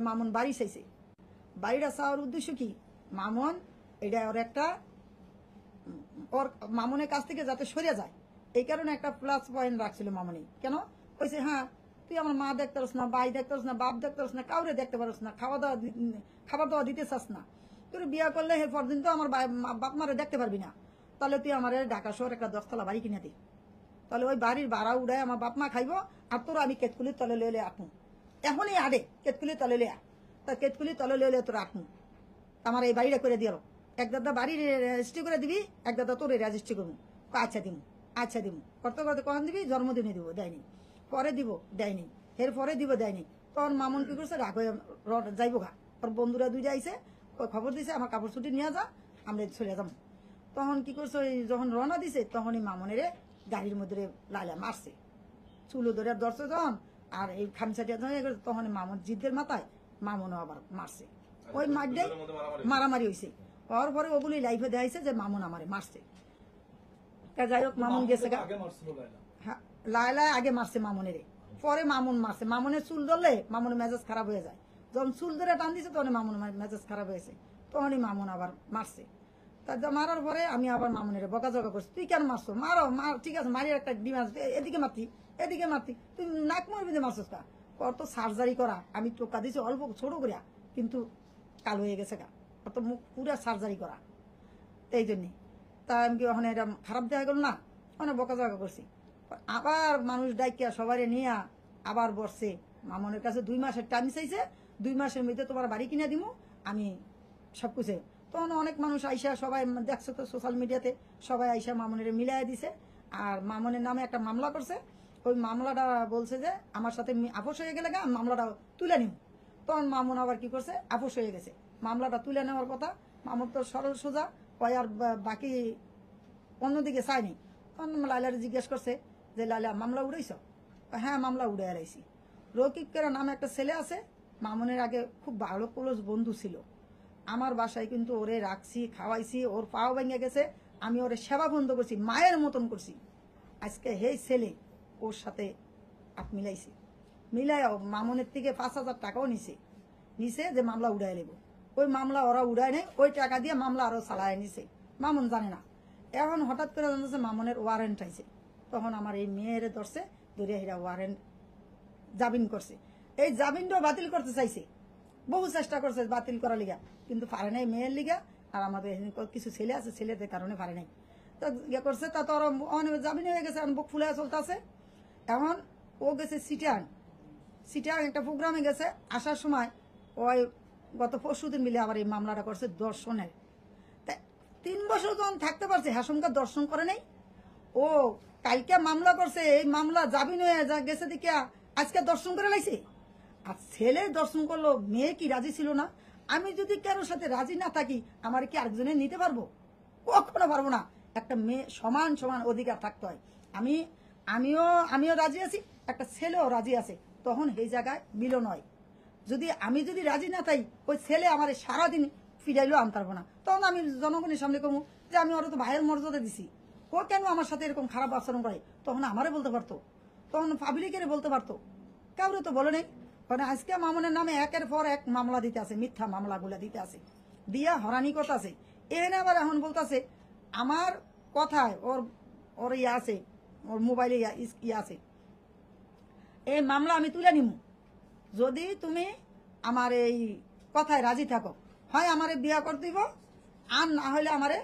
মামুন বাড়ি চাইছে। বাড়িটা চাওয়ার উদ্দেশ্য কি, মামুন এটা ওর একটা ওর মামুনের কাছ থেকে যাতে সরে যায়, এই কারণে একটা প্লাস পয়েন্ট রাখছিল মামুনি। কেন কইছে, হ্যাঁ তুই আমার মা দেখতে পারস না, ভাই দেখতে পারস না, বাপ দেখতে পারস না, কাউরে দেখতে পারস না, খাবার দাওয়া দিতে চাস না, তোর বিয়া করলে এরপর দিন তো আমার বাপ মারে দেখতে পারবি না, তাহলে তুই আমার ঢাকা শহর একটা 10তলা বাড়ি কিনে দি, তাহলে ওই বাড়ির ভাড়া উড়ায় আমার বাপ মা খাইব, আর তোর আমি কেতকুলির তলে লইলে আঁকু, এখনই আডে কেতকুলির তলে লিয়া, তা কেতকুলির তলে লইলে তোর আঁকু, আমার এই বাড়িটা করে দিও, এক দাদা বাড়ি রেজিস্ট্রি করে দিবি, এক দাদা তোর রেজিস্ট্রি করবো। আচ্ছা দিমু করতে করতে কখন দিবি, জন্মদিনে দিব, দেয়নি, পরে দিব, দেয়নি, এরপরে দিব, দেয়নি। তখন মামুন কি করছে, রাগ হয়ে যাইব গা, ওর বন্ধুরা দুইটা আইসে, ওই খবর দিছে আমার কাপড় ছুটি নিয়ে যা, আমরা চলে যাবো। তখন কি করছে, যখন রওনা দিছে তখনই মামুনের গাড়ির মধ্যে লাইলা মারছে, চুলো ধরে ধরছে যখন, আর এই খামচাটিয়া তখন মামুন জিদের মাথায় মামুনও আবার মারছে, ওই মারটাই মারামারি হয়েছে। হওয়ার পরে ওগুলি লাইফে দেখাইছে যে মামুন আমারে মারছে। যাই হোক মামুন গেছে, লায়লা আগে মারছে মামুনের, পরে মামুন মারছে। মামুনের চুল ধরলে মামুনের মেজাজ খারাপ হয়ে যায়, যখন চুল ধরে টান দিছে তখন মামুন মেজাজ খারাপ হয়েছে, তখনই মামুন আবার মারছে। তা মারার পরে আমি আবার মামুনের বকাঝকা করছি, তুই কেন মারছো, মারো মার, ঠিক আছে মারি, একটা ডিমান্ড এদিকে মারতি, তুই নাক মারবি যে মারছিস কা, ওর তো সার্জারি করা, আমি টোকা দিছি অল্প ছোট করিয়া, কিন্তু কালো হয়ে গেছে গা, ওর তো মুখ পুরা সার্জারি করা, এই জন্যে। তা আমি কি ওখানে এটা খারাপ দেখা গেল না, অনেক বকাঝকা করছি। আবার মানুষ ডাইকিয়া সবাই নিয়ে আবার বসছে, মামুনের কাছে 2 মাসের টাইম চাইছে, 2 মাসের মধ্যে তোমার বাড়ি কিনে দিব আমি সবকিছু। তখন অনেক মানুষ আইসা, সবাই দেখছো তো সোশ্যাল মিডিয়াতে, সবাই আইসা মামুনের মিলাই দিছে, আর মামুনের নামে একটা মামলা করছে। ওই মামলাটা বলছে যে আমার সাথে আপোষ হয়ে গেলে মামলাটা তুলে নিব। তখন মামুন আবার কি করছে, আপোষ হয়ে গেছে, মামলাটা তুলে নেওয়ার কথা। মামুন তো সরল সোজা, ওই আর বাকি অন্যদিকে চায়নি। তখন লাইলারে জিজ্ঞেস করছে যে লাইলা মামলা উড়াইছ, হ্যাঁ মামলা উড়ে আইছি। রকিবকের নামে একটা ছেলে আছে, মামুনের আগে খুব ভালো ক্লোজ বন্ধু ছিল, আমার বাসায় কিন্তু ওরে রাখছি, খাওয়াইছি, ওর পাও ভেঙে গেছে, আমি ওরে সেবা বন্ধ করছি, মায়ের মতন করছি। আজকে হেই ছেলে ওর সাথে মিলাইছি, মিলাই মামুনের থেকে 5,000 টাকাও নিছে যে মামলা উড়াই নেব। ওই মামলা ওরা উড়ায় নেই, ওই টাকা দিয়ে মামলা আরো চালায় নিছে, মামুন জানে না। এখন হঠাৎ করে জানতেছে মামুনের ওয়ারেন্ট আইছে, তখন আমার এই মেয়েরে ধরছে, ধরে এরা ওয়ারেন্ট জামিন করছে। এই জামিনটাও বাতিল করতে চাইছে, বহু চেষ্টা করছে বাতিল করার লিগা, কিন্তু পারে নাই মেয়ের লিগা, আর আমাদের কিছু ছেলে আছে, ছেলেদের কারণে পারে নাই। তো ইয়ে করছে, তা তো জামিন হয়ে গেছে, বুক ফুলে চলতেছে। এখন ও গেছে সিটিয়াং একটা প্রোগ্রামে গেছে, আসার সময় ওই গত 4 দিন মিলে আবার এই মামলাটা করছে দর্শনের। 3 বছর যখন থাকতে পারছে, হাসমকার দর্শন করে নেই, ও কালকে মামলা করছে, এই মামলা জামিন হয়ে গেছে দেখিয়া আজকে দর্শন করে লাইছে। আর ছেলে দর্শন করলো, মেয়ে কি রাজি ছিল না? আমি যদি কারোর সাথে রাজি না থাকি, আমার কি আরেকজনের নিতে পারবো? কখনো পারবো না। একটা মেয়ে সমান সমান অধিকার থাকতে হয়। আমিও রাজি আছি, একটা ছেলেও রাজি আছে, তখন এই জায়গায় মিলন হয়। আমি যদি রাজি না থাকি, ওই ছেলে আমার সারাদিন ফিরাইলেও আনতে পারবো না। তখন আমি জনগণের সামনে কমু যে আমি ওরা তো ভাইয়ের মর্যাদা দিছি, ও কেন আমার সাথে এরকম খারাপ আচরণ করে? তখন আমারে বলতে পারতো, তখন পাবলিকের বলতে পারতো, কাউরে তো বলে নেই। কারণ আজকে মামুনের নামে একের পর এক মামলা দিতে আছে, মিথ্যা মামলাগুলা দিতে আছে, দিয়া হরানি করতে আছে। এখানে আবার এখন বলতেছে আমার কথায় ওর ইয়ে আছে, ওর মোবাইলে ইয়ে আছে, এই মামলা আমি তুলে নিমু যদি তুমি আমার এই কথায় রাজি থাকো, হয় আমারে বিয়া করে দিব, আর না হলে আমারে